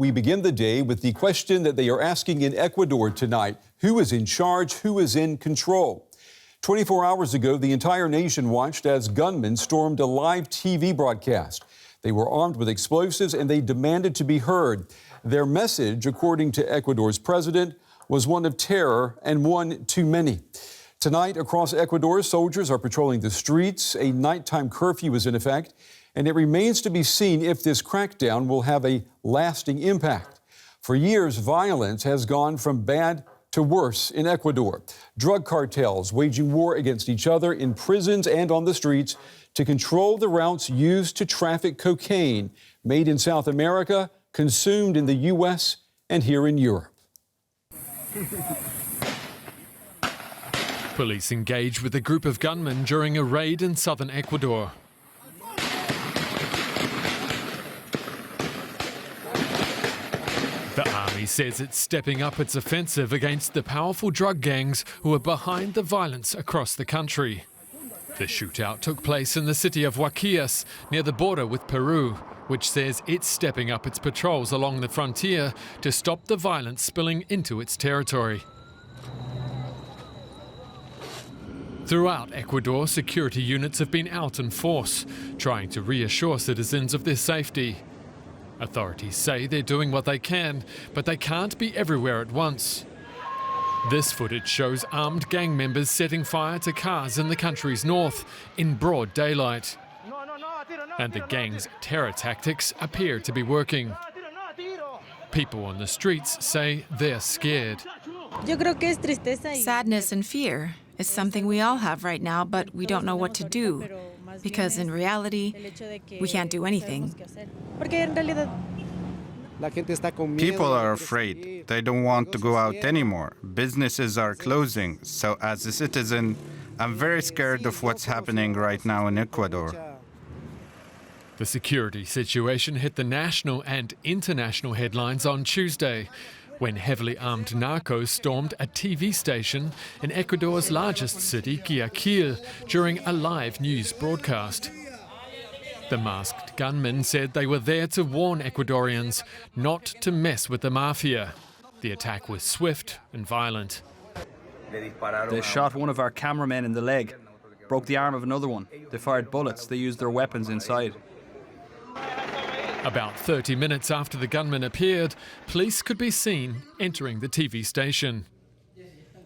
we begin the day with the question that they are asking in Ecuador tonight. Who is in charge? Who is in control? 24 hours ago, the entire nation watched as gunmen stormed a live TV broadcast. They were armed with explosives and they demanded to be heard. Their message, according to Ecuador's president, was one of terror and one too many. Tonight, across Ecuador, soldiers are patrolling the streets. A nighttime curfew is in effect, and it remains to be seen if this crackdown will have a lasting impact. For years, violence has gone from bad to worse in Ecuador. Drug cartels waging war against each other in prisons and on the streets to control the routes used to traffic cocaine, made in South America, consumed in the U.S. and here in Europe. Police engaged with a group of gunmen during a raid in southern Ecuador. The army says it's stepping up its offensive against the powerful drug gangs who are behind the violence across the country. The shootout took place in the city of Huaquillas, near the border with Peru, which says it's stepping up its patrols along the frontier to stop the violence spilling into its territory. Throughout Ecuador, security units have been out in force, trying to reassure citizens of their safety. Authorities say they're doing what they can, but they can't be everywhere at once. This footage shows armed gang members setting fire to cars in the country's north in broad daylight. And the gang's terror tactics appear to be working. People on the streets say they're scared. Sadness and fear is something we all have right now, but we don't know what to do, because in reality, we can't do anything. People are afraid. They don't want to go out anymore. Businesses are closing. So as a citizen, I'm very scared of what's happening right now in Ecuador. The security situation hit the national and international headlines on Tuesday, when heavily armed narcos stormed a TV station in Ecuador's largest city, Guayaquil, during a live news broadcast. The masked gunmen said they were there to warn Ecuadorians not to mess with the mafia. The attack was swift and violent. They shot one of our cameramen in the leg, broke the arm of another one. They fired bullets. They used their weapons inside. About 30 minutes after the gunmen appeared, police could be seen entering the TV station.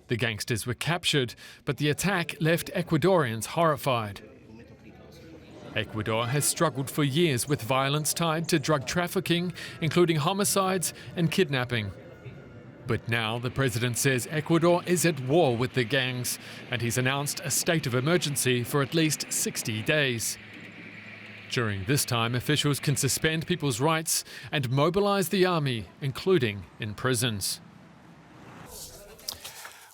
The gangsters were captured, but the attack left Ecuadorians horrified. Ecuador has struggled for years with violence tied to drug trafficking, including homicides and kidnapping. But now the president says Ecuador is at war with the gangs, and he's announced a state of emergency for at least 60 days. During this time, officials can suspend people's rights and mobilize the army, including in prisons.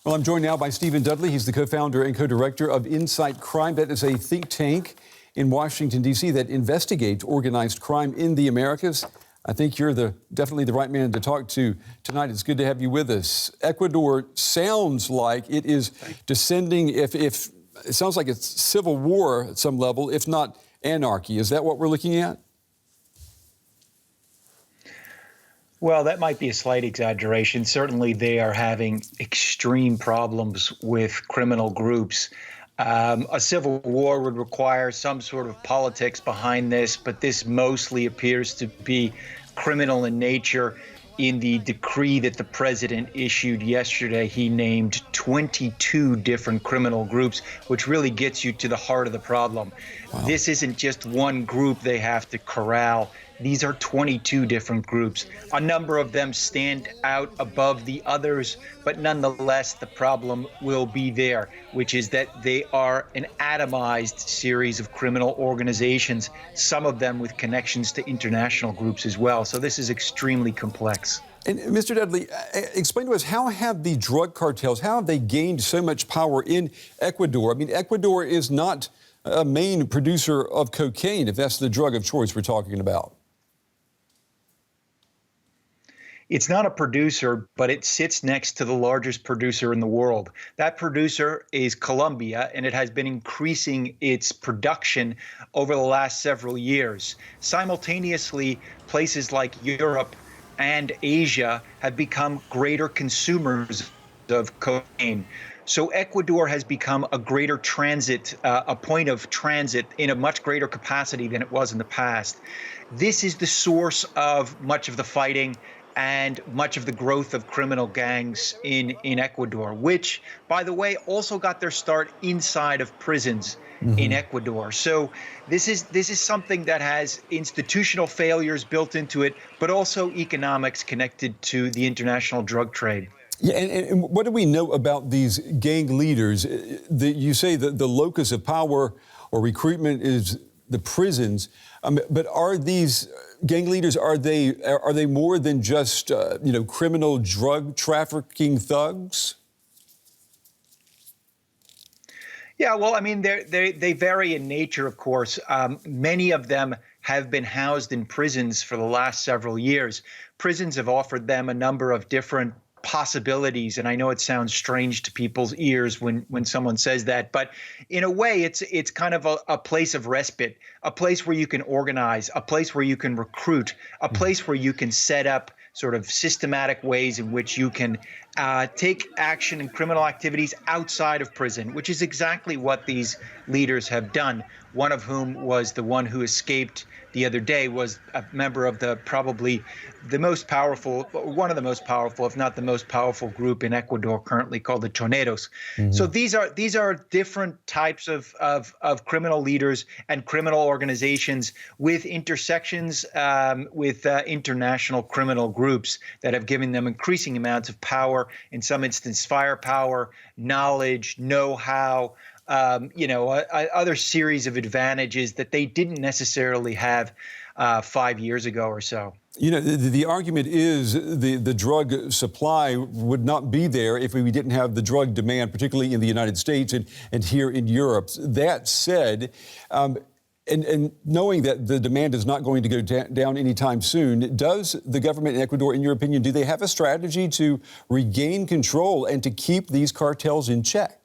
Well, I'm joined now by Stephen Dudley. He's the co-founder and co-director of Insight Crime. That is a think tank in Washington, D.C. that investigates organized crime in the Americas. I think you're definitely the right man to talk to tonight. It's good to have you with us. Ecuador sounds like it is descending, if it sounds like it's civil war at some level, if not anarchy. Is that what we're looking at? Well, that might be a slight exaggeration. Certainly, they are having extreme problems with criminal groups. A civil war would require some sort of politics behind this, but this mostly appears to be criminal in nature. In the decree that the president issued yesterday, he named 22 different criminal groups, which really gets you to the heart of the problem. Wow. This isn't just one group they have to corral. These are 22 different groups. A number of them stand out above the others, but nonetheless, the problem will be there, which is that they are an atomized series of criminal organizations, some of them with connections to international groups as well. So this is extremely complex. And Mr. Dudley, explain to us, how have the drug cartels, how have they gained so much power in Ecuador? I mean, Ecuador is not a main producer of cocaine, if that's the drug of choice we're talking about. It's not a producer, but it sits next to the largest producer in the world. That producer is Colombia, and it has been increasing its production over the last several years. Simultaneously, places like Europe and Asia have become greater consumers of cocaine. So Ecuador has become a greater transit, a point of transit in a much greater capacity than it was in the past. This is the source of much of the fighting and much of the growth of criminal gangs in Ecuador, which, by the way, also got their start inside of prisons in Ecuador. So this is something that has institutional failures built into it, but also economics connected to the international drug trade. Yeah, and what do we know about these gang leaders? You say that the locus of power or recruitment is the prisons, but are these gang leaders, are they more than just criminal drug trafficking thugs? Yeah, well, I mean, they vary in nature, of course. Many of them have been housed in prisons for the last several years. Prisons have offered them a number of different possibilities, and I know it sounds strange to people's ears when someone says that, but in a way, it's kind of a place of respite, a place where you can organize, a place where you can recruit, a place where you can set up sort of systematic ways in which you can take action in criminal activities outside of prison, which is exactly what these leaders have done. One of whom was the one who escaped the other day, was a member of probably the most powerful, one of the most powerful, if not the most powerful group in Ecuador currently, called the Choneros. So these are different types of criminal leaders and criminal organizations with intersections with international criminal groups that have given them increasing amounts of power, in some instances firepower, knowledge, know-how, other series of advantages that they didn't necessarily have 5 years ago or so. You know, the argument is the drug supply would not be there if we didn't have the drug demand, particularly in the United States and here in Europe. That said, and knowing that the demand is not going to go down anytime soon, does the government in Ecuador, in your opinion, do they have a strategy to regain control and to keep these cartels in check?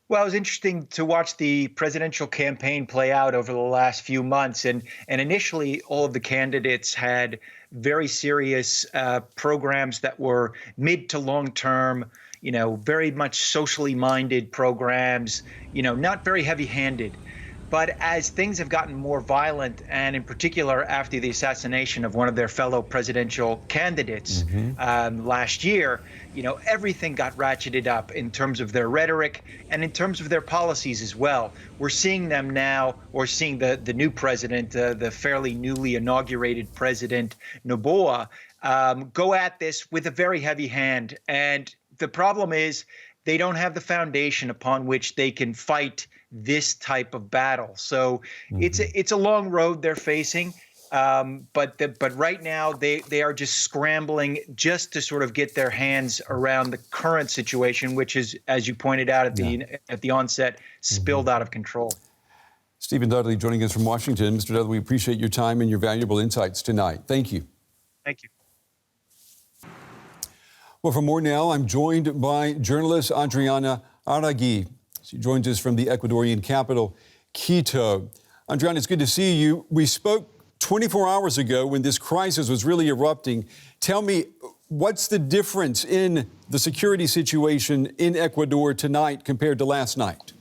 Well, it was interesting to watch the presidential campaign play out over the last few months. And initially, all of the candidates had very serious programs that were mid to long term, very much socially minded programs, not very heavy handed. But as things have gotten more violent, and in particular after the assassination of one of their fellow presidential candidates last year, everything got ratcheted up in terms of their rhetoric and in terms of their policies as well. We're seeing them now, or seeing the new president, the fairly newly inaugurated president, Noboa, go at this with a very heavy hand. And the problem is they don't have the foundation upon which they can fight this type of battle. So it's a long road they're facing. But right now they are just scrambling just to sort of get their hands around the current situation, which is, as you pointed out at the onset, spilled out of control. Stephen Dudley joining us from Washington. Mr. Dudley, we appreciate your time and your valuable insights tonight. Thank you. Thank you. Well, for more now, I'm joined by journalist Adriana Arregui. She joins us from the Ecuadorian capital, Quito. Adriana, it's good to see you. We spoke 24 hours ago when this crisis was really erupting. Tell me, what's the difference in the security situation in Ecuador tonight compared to last night?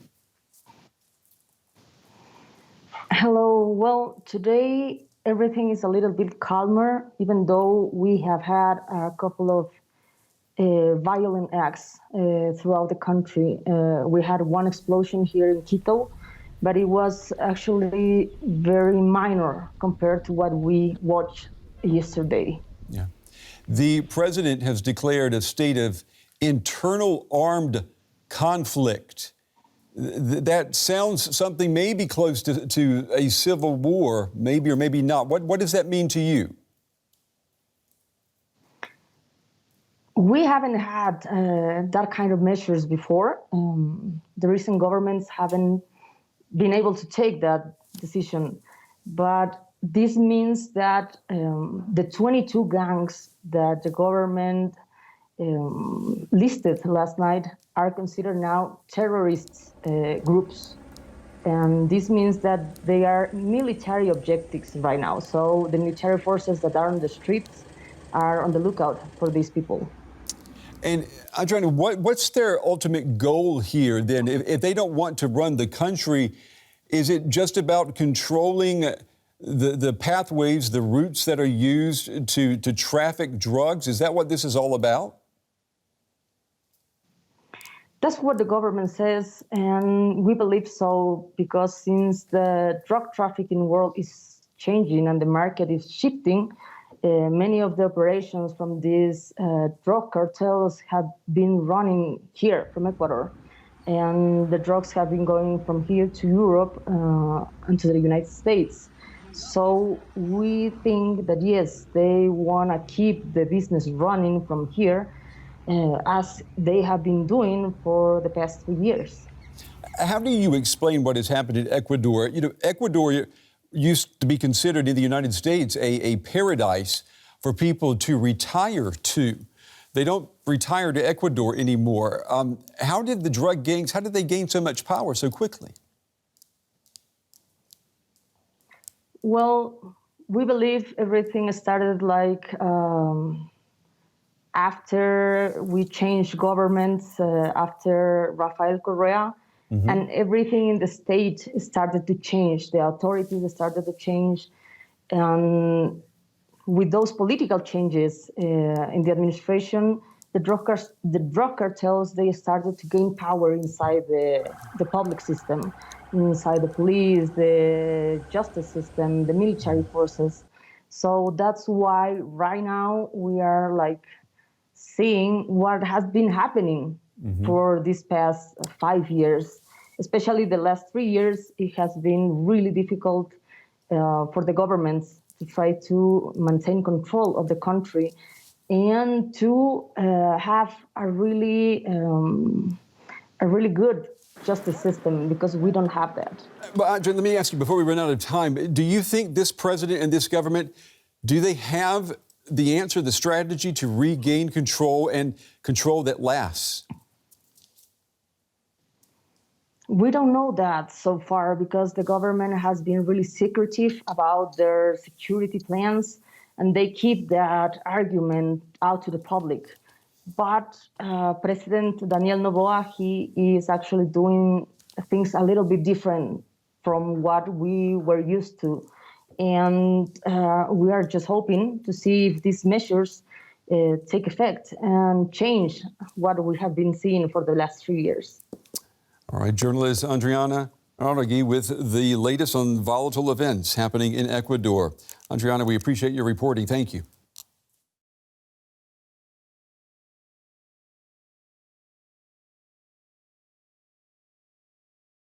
Hello. Well, today everything is a little bit calmer, even though we have had a couple of violent acts throughout the country. We had one explosion here in Quito, but it was actually very minor compared to what we watched yesterday. Yeah. The president has declared a state of internal armed conflict. That sounds something maybe close to a civil war, maybe or maybe not. What does that mean to you? We haven't had that kind of measures before. The recent governments haven't been able to take that decision. But this means that the 22 gangs that the government listed last night are considered now terrorist groups. And this means that they are military objectives right now. So the military forces that are on the streets are on the lookout for these people. And Adriana, what's their ultimate goal here then? If they don't want to run the country, is it just about controlling the pathways, the routes that are used to traffic drugs? Is that what this is all about? That's what the government says, and we believe so because since the drug trafficking world is changing and the market is shifting, many of the operations from these drug cartels have been running here from Ecuador. And the drugs have been going from here to Europe and to the United States. So we think that, yes, they want to keep the business running from here, as they have been doing for the past 3 years. How do you explain what has happened in Ecuador? You know, Ecuador used to be considered in the United States a paradise for people to retire to. They don't retire to Ecuador anymore. How did the drug gangs, how did they gain so much power so quickly? Well, we believe everything started like after we changed governments, after Rafael Correa, and everything in the state started to change. The authorities started to change. And with those political changes in the administration, the drug cartels, they started to gain power inside the public system, inside the police, the justice system, the military forces. So that's why right now we are like seeing what has been happening for these past 5 years. Especially the last 3 years, it has been really difficult for the governments to try to maintain control of the country and to have a really good justice system, because we don't have that. But Adriana, let me ask you before we run out of time, do you think this president and this government, do they have the answer, the strategy to regain control and control that lasts? We don't know that so far because the government has been really secretive about their security plans, and they keep that argument out to the public. But President Daniel Noboa, he is actually doing things a little bit different from what we were used to. And we are just hoping to see if these measures take effect and change what we have been seeing for the last 3 years. All right, journalist Adriana Arregui with the latest on volatile events happening in Ecuador. Adriana, we appreciate your reporting. Thank you.